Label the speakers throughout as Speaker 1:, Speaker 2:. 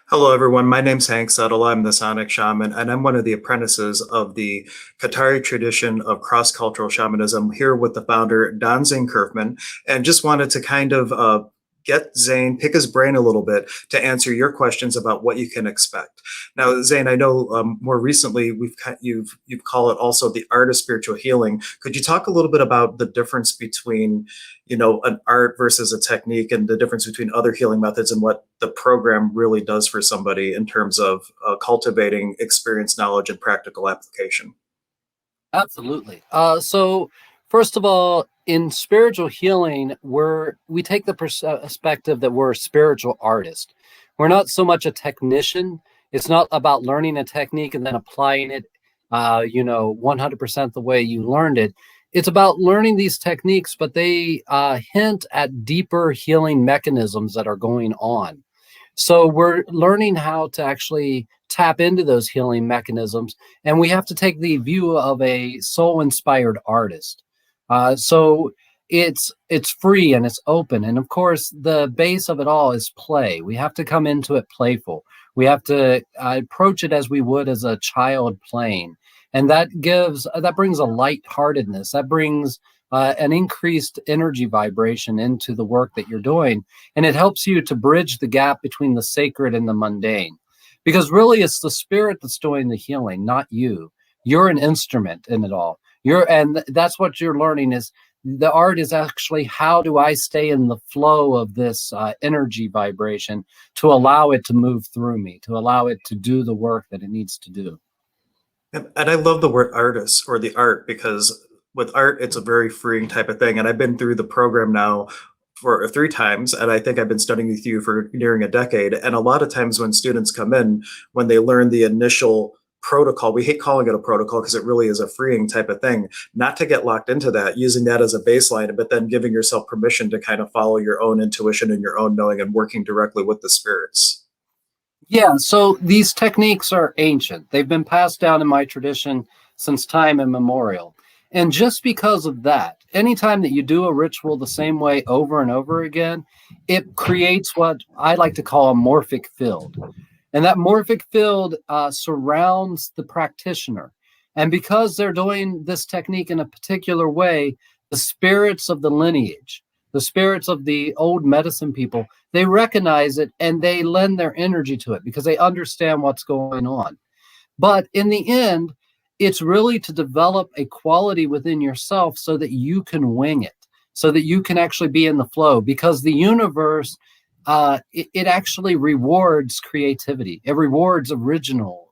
Speaker 1: Hello, everyone. My name's Hank Settle. I'm the Sonic Shaman, and I'm one of the apprentices of the Katari tradition of cross-cultural shamanism here with the founder, Zane Curfman, and just wanted to kind of get Zane, pick his brain a little bit to answer your questions about what you can expect. Now, Zane, I know more recently you've called it also the art of spiritual healing. Could you talk a little bit about the difference between an art versus a technique and the difference between other healing methods and what the program really does for somebody in terms of cultivating experience, knowledge, and practical application?
Speaker 2: Absolutely. So first of all, in spiritual healing, we take the perspective that we're a spiritual artist. We're not so much a technician. It's not about learning a technique and then applying it, 100% the way you learned it. It's about learning these techniques, but they hint at deeper healing mechanisms that are going on. So we're learning how to actually tap into those healing mechanisms, and we have to take the view of a soul-inspired artist. So it's free and it's open, and of course, the base of it all is play. We have to come into it playful. We have to approach it as we would as a child playing, and that brings a lightheartedness. That brings an increased energy vibration into the work that you're doing. And it helps you to bridge the gap between the sacred and the mundane. Because really, it's the spirit that's doing the healing, not you. You're an instrument in it all. And that's what you're learning is the art is actually how do I stay in the flow of this energy vibration to allow it to move through me, to allow it to do the work that it needs to do.
Speaker 1: And I love the word artist or the art because with art, it's a very freeing type of thing. And I've been through the program now for three times, and I think I've been studying with you for nearing a decade. And a lot of times when students come in, when they learn the initial protocol, we hate calling it a protocol because it really is a freeing type of thing, not to get locked into that, using that as a baseline, but then giving yourself permission to kind of follow your own intuition and your own knowing and working directly with the spirits.
Speaker 2: Yeah, so these techniques are ancient. They've been passed down in my tradition since time immemorial. And just because of that, anytime that you do a ritual the same way over and over again, it creates what I like to call a morphic field. And that morphic field surrounds the practitioner. And because they're doing this technique in a particular way, the spirits of the lineage, the spirits of the old medicine people, they recognize it and they lend their energy to it because they understand what's going on. But in the end, it's really to develop a quality within yourself so that you can wing it, so that you can actually be in the flow because the universe, it actually rewards creativity. It rewards original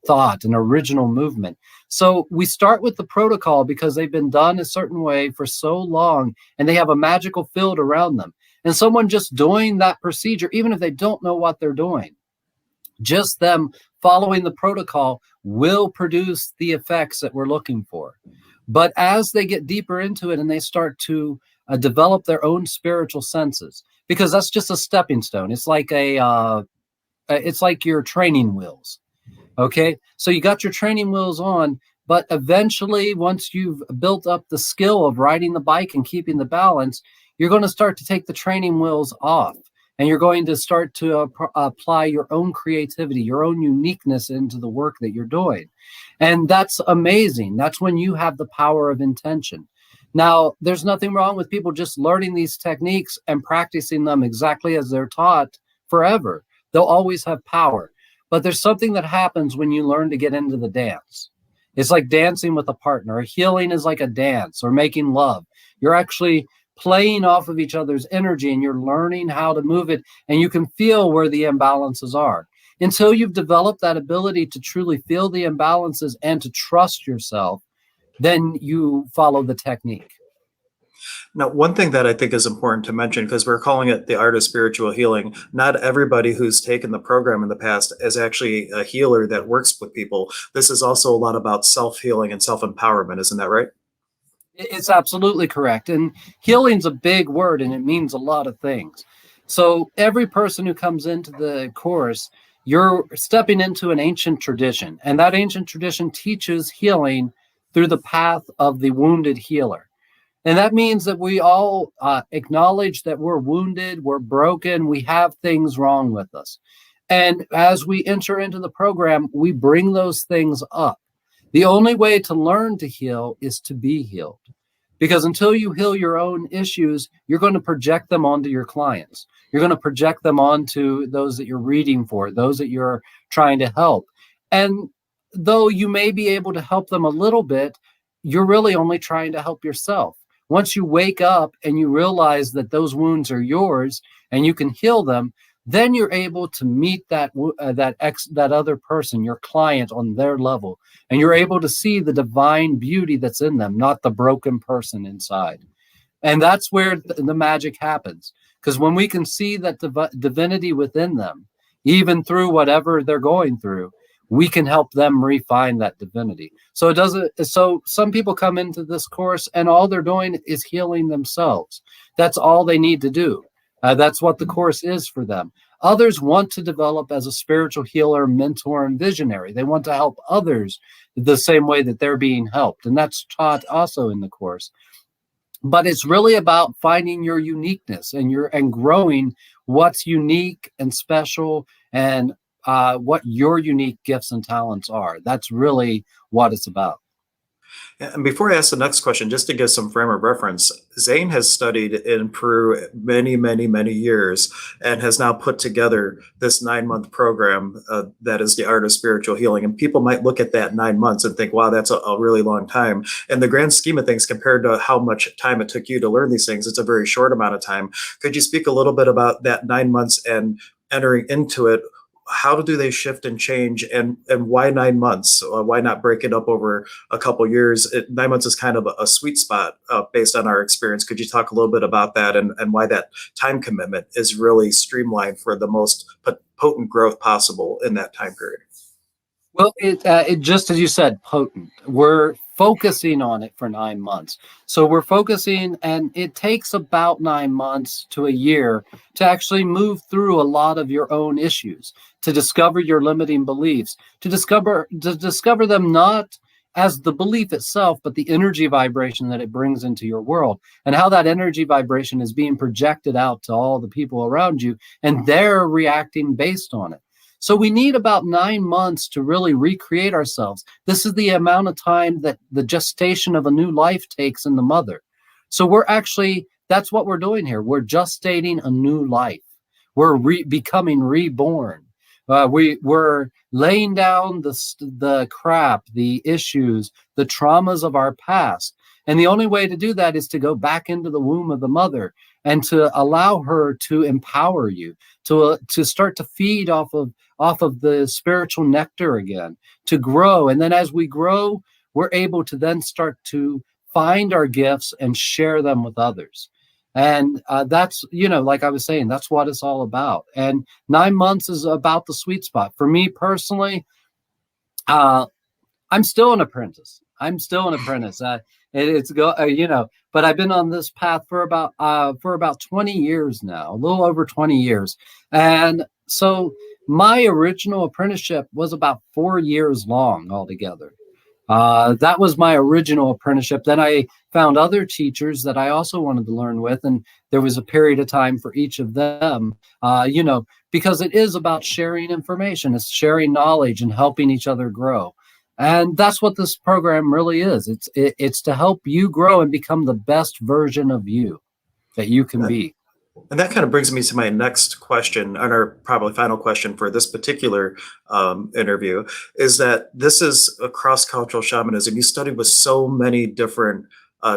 Speaker 2: thought and original movement. So we start with the protocol because they've been done a certain way for so long and they have a magical field around them. And someone just doing that procedure, even if they don't know what they're doing, just them following the protocol will produce the effects that we're looking for. But as they get deeper into it and they start to develop their own spiritual senses, because that's just a stepping stone. It's like your training wheels. Okay, so you got your training wheels on, but eventually, once you've built up the skill of riding the bike and keeping the balance, you're going to start to take the training wheels off and you're going to start to apply your own creativity, your own uniqueness into the work that you're doing. And that's amazing. That's when you have the power of intention. Now, there's nothing wrong with people just learning these techniques and practicing them exactly as they're taught forever. They'll always have power. But there's something that happens when you learn to get into the dance. It's like dancing with a partner. Healing is like a dance or making love. You're actually playing off of each other's energy and you're learning how to move it, and you can feel where the imbalances are. Until you've developed that ability to truly feel the imbalances and to trust yourself, then you follow the technique.
Speaker 1: Now, one thing that I think is important to mention, because we're calling it the art of spiritual healing, not everybody who's taken the program in the past is actually a healer that works with people. This is also a lot about self healing and self empowerment. Isn't that right?
Speaker 2: It's absolutely correct. And healing's a big word and it means a lot of things. So every person who comes into the course, you're stepping into an ancient tradition. And that ancient tradition teaches healing through the path of the wounded healer. And that means that we all acknowledge that we're wounded, we're broken, we have things wrong with us. And as we enter into the program, we bring those things up. The only way to learn to heal is to be healed. Because until you heal your own issues, you're going to project them onto your clients. You're going to project them onto those that you're reading for, those that you're trying to help. And though you may be able to help them a little bit, you're really only trying to help yourself. Once you wake up and you realize that those wounds are yours and you can heal them, then you're able to meet that other person, your client, on their level, and you're able to see the divine beauty that's in them, not the broken person inside. And that's where the magic happens, because when we can see that divinity within them, even through whatever they're going through, we can help them refine that divinity. So it doesn't. So some people come into this course and all they're doing is healing themselves. That's all they need to do. That's what the course is for them. Others want to develop as a spiritual healer, mentor, and visionary. They want to help others the same way that they're being helped. And that's taught also in the course. But it's really about finding your uniqueness and growing what's unique and special, and what your unique gifts and talents are. That's really what it's about.
Speaker 1: And before I ask the next question, just to give some frame of reference, Zane has studied in Peru many, many, many years and has now put together this 9-month program that is the art of spiritual healing. And people might look at that 9 months and think, wow, that's a really long time. In the grand scheme of things, compared to how much time it took you to learn these things, it's a very short amount of time. Could you speak a little bit about that 9 months and entering into it? How do they shift and change, and why 9 months? Why not break it up over a couple years? 9 months is kind of a sweet spot based on our experience. Could you talk a little bit about that and why that time commitment is really streamlined for the most potent growth possible in that time period?
Speaker 2: Well, it just as you said, potent. We're focusing on it for 9 months. So we're focusing, and it takes about 9 months to a year to actually move through a lot of your own issues, to discover your limiting beliefs, to discover them not as the belief itself, but the energy vibration that it brings into your world, and how that energy vibration is being projected out to all the people around you, and they're reacting based on it. So we need about 9 months to really recreate ourselves. This is the amount of time that the gestation of a new life takes in the mother. So that's what we're doing here. We're gestating a new life. We're becoming reborn. We're laying down the crap, the issues, the traumas of our past. And the only way to do that is to go back into the womb of the mother and to allow her to empower you, to start to feed off of the spiritual nectar again, to grow. And then as we grow, we're able to then start to find our gifts and share them with others. And that's, like I was saying, that's what it's all about. And 9 months is about the sweet spot. For me personally, I'm still an apprentice. But I've been on this path for about 20 years now, a little over 20 years. And so my original apprenticeship was about 4 years long altogether. That was my original apprenticeship. Then I found other teachers that I also wanted to learn with, and there was a period of time for each of them, because it is about sharing information, it's sharing knowledge and helping each other grow. And that's what this program really is. It's to help you grow and become the best version of you that you can be.
Speaker 1: And that kind of brings me to my next question, and our probably final question for this particular interview, is that this is a cross-cultural shamanism. You studied with so many different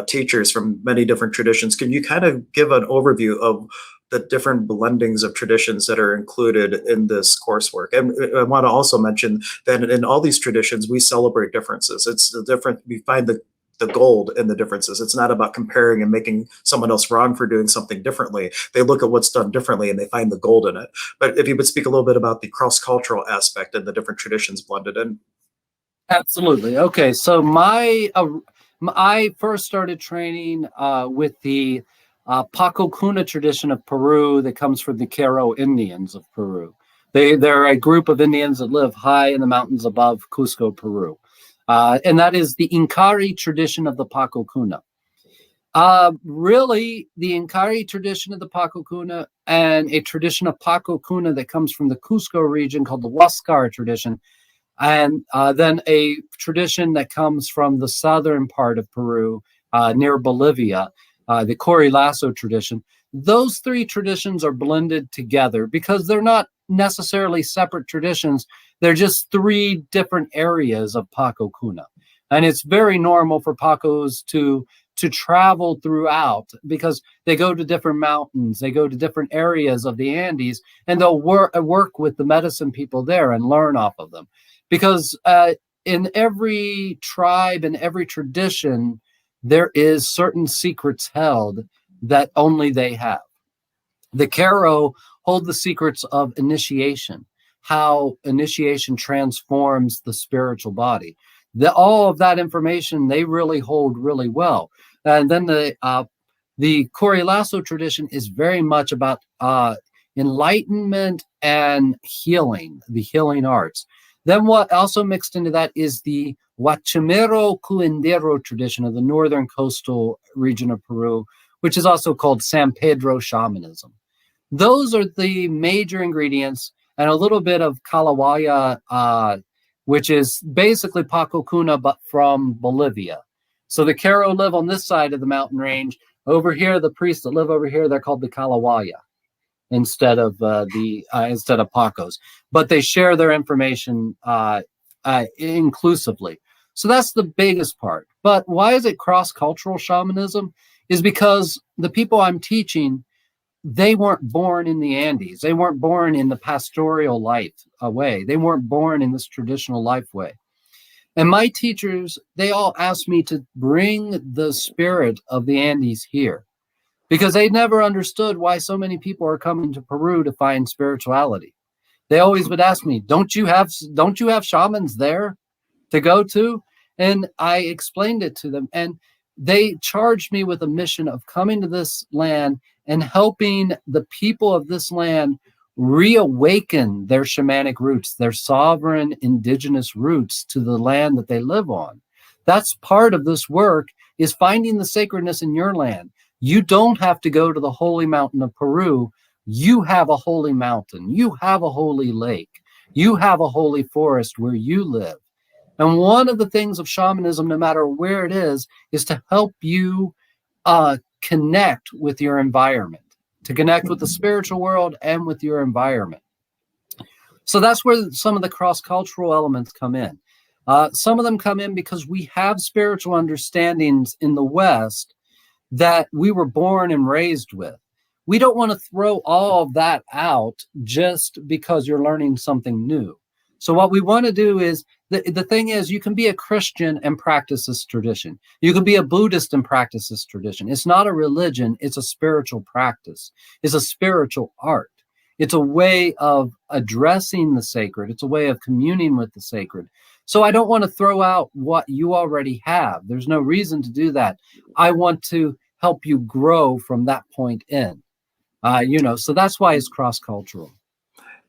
Speaker 1: teachers from many different traditions. Can you kind of give an overview of the different blendings of traditions that are included in this coursework? And I want to also mention that in all these traditions, we celebrate differences. It's the different, we find the gold in the differences. It's not about comparing and making someone else wrong for doing something differently. They look at what's done differently and they find the gold in it. But if you would speak a little bit about the cross-cultural aspect and the different traditions blended in.
Speaker 2: Absolutely. Okay. So I first started training with the Paqo Kuna tradition of Peru that comes from the Q'ero Indians of Peru. They're a group of Indians that live high in the mountains above Cusco, Peru. And that is the Inkari tradition of the Paqo Kuna. Really, the Inkari tradition of the Paqo Kuna and a tradition of Paqo Kuna that comes from the Cusco region called the Huascar tradition, and then a tradition that comes from the southern part of Peru near Bolivia, the Corilazo tradition. Those three traditions are blended together because they're not necessarily separate traditions. They're just three different areas of Paqo Kuna. And it's very normal for Pacos to travel throughout because they go to different mountains, they go to different areas of the Andes, and they'll work with the medicine people there and learn off of them. Because in every tribe and every tradition, there is certain secrets held that only they have. The Karo hold the secrets of initiation, how initiation transforms the spiritual body. All of that information they really hold really well. And then the Corilazo tradition is very much about enlightenment and healing, the healing arts. Then what also mixed into that is the Huachimero Cuendero tradition of the northern coastal region of Peru, which is also called San Pedro shamanism. Those are the major ingredients, and a little bit of Kalawaya, which is basically Paqo Kuna, but from Bolivia. So the Karo live on this side of the mountain range. Over here, the priests that live over here, they're called the Kalawaya instead of Pacos, but they share their information inclusively. So that's the biggest part. But why is it cross-cultural shamanism? Is because the people I'm teaching, they weren't born in the Andes. They weren't born in the pastoral life way. They weren't born in this traditional life way. And my teachers, they all asked me to bring the spirit of the Andes here because they never understood why so many people are coming to Peru to find spirituality. They always would ask me, don't you have shamans there to go to? And I explained it to them. And they charged me with a mission of coming to this land and helping the people of this land reawaken their shamanic roots, their sovereign indigenous roots to the land that they live on. That's part of this work, is finding the sacredness in your land. You don't have to go to the holy mountain of Peru. You have a holy mountain. You have a holy lake. You have a holy forest where you live. And one of the things of shamanism, no matter where it is to help you connect with your environment, to connect with the spiritual world and with your environment. So that's where some of the cross-cultural elements come in. Some of them come in because we have spiritual understandings in the West that we were born and raised with. We don't want to throw all of that out just because you're learning something new. So what we want to do is, the thing is, you can be a Christian and practice this tradition. You can be a Buddhist and practice this tradition. It's not a religion, it's a spiritual practice. It's a spiritual art. It's a way of addressing the sacred. It's a way of communing with the sacred. So I don't want to throw out what you already have. There's no reason to do that. I want to help you grow from that point in. So that's why it's cross-cultural.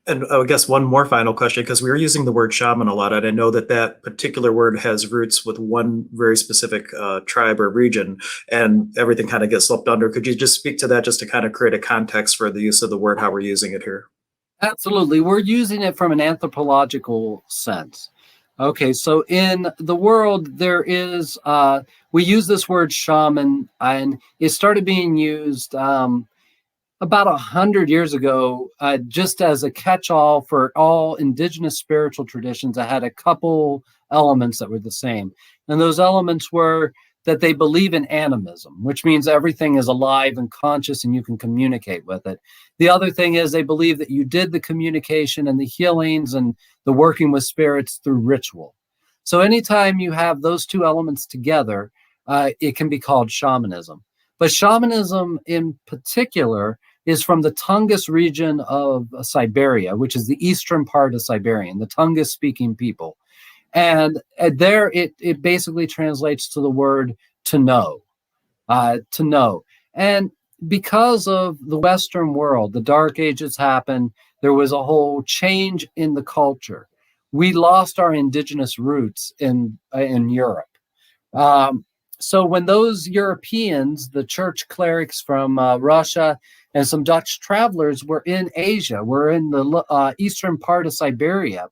Speaker 1: And I guess one more final question, because we were using the word shaman a lot, and I know that that particular word has roots with one very specific tribe or region, and everything kind of gets swept under. Could you just speak to that just to kind of create a context for the use of the word, how we're using it here?
Speaker 2: Absolutely. We're using it from an anthropological sense. Okay, so in the world, there is, we use this word shaman, and it started being used about 100 years ago, just as a catch-all for all indigenous spiritual traditions that had a couple elements that were the same. And those elements were that they believe in animism, which means everything is alive and conscious and you can communicate with it. The other thing is they believe that you did the communication and the healings and the working with spirits through ritual. So anytime you have those two elements together, it can be called shamanism. But shamanism in particular is from the Tungus region of Siberia, which is the eastern part of Siberia, the Tungus-speaking people. And there it basically translates to the word to know, to know. And because of the Western world, the Dark Ages happened, there was a whole change in the culture. We lost our indigenous roots in Europe. So when those Europeans, the church clerics from Russia and some Dutch travelers were in Asia, were in the eastern part of Siberia,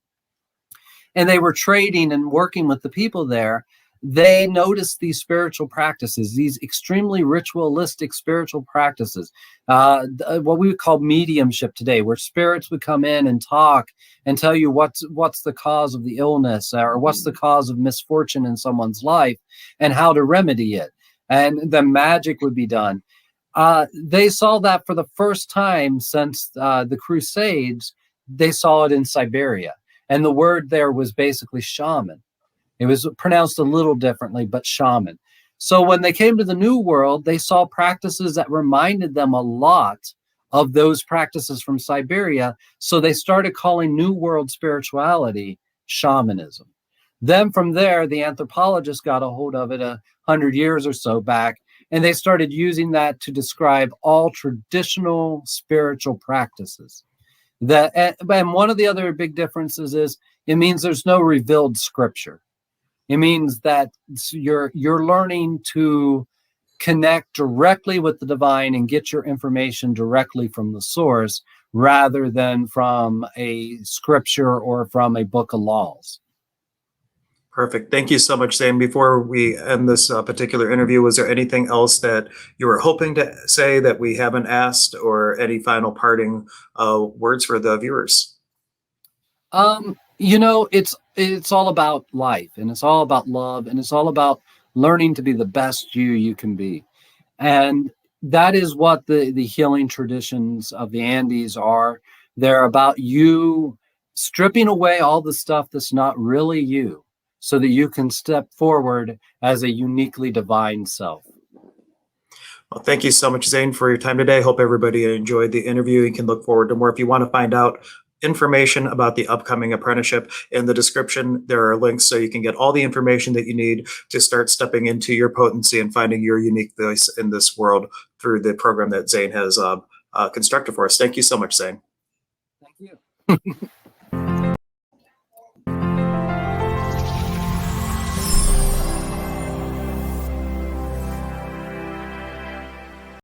Speaker 2: and they were trading and working with the people there, they noticed these spiritual practices, these extremely ritualistic spiritual practices, what we would call mediumship today, where spirits would come in and talk and tell you what's the cause of the illness, or what's the cause of misfortune in someone's life and how to remedy it. And the magic would be done. They saw that for the first time since the Crusades. They saw it in Siberia. And the word there was basically shaman. It was pronounced a little differently, but shaman. So when they came to the New World, they saw practices that reminded them a lot of those practices from Siberia. So they started calling New World spirituality shamanism. Then from there, the anthropologists got a hold of it 100 years or so back, and they started using that to describe all traditional spiritual practices. And one of the other big differences is it means there's no revealed scripture. It means that you're learning to connect directly with the divine and get your information directly from the source rather than from a scripture or from a book of laws.
Speaker 1: Perfect. Thank you so much, Zane. Before we end this particular interview, was there anything else that you were hoping to say that we haven't asked, or any final parting words for the viewers?
Speaker 2: It's all about life, and it's all about love, and it's all about learning to be the best you can be. And that is what the healing traditions of the Andes are. They're about you stripping away all the stuff that's not really you so that you can step forward as a uniquely divine self.
Speaker 1: Well, thank you so much, Zane, for your time today. Hope everybody enjoyed the interview. You can look forward to more. If you want to find out information about the upcoming apprenticeship, in the description, there are links so you can get all the information that you need to start stepping into your potency and finding your unique voice in this world through the program that Zane has constructed for us. Thank you so much, Zane.
Speaker 2: Thank you.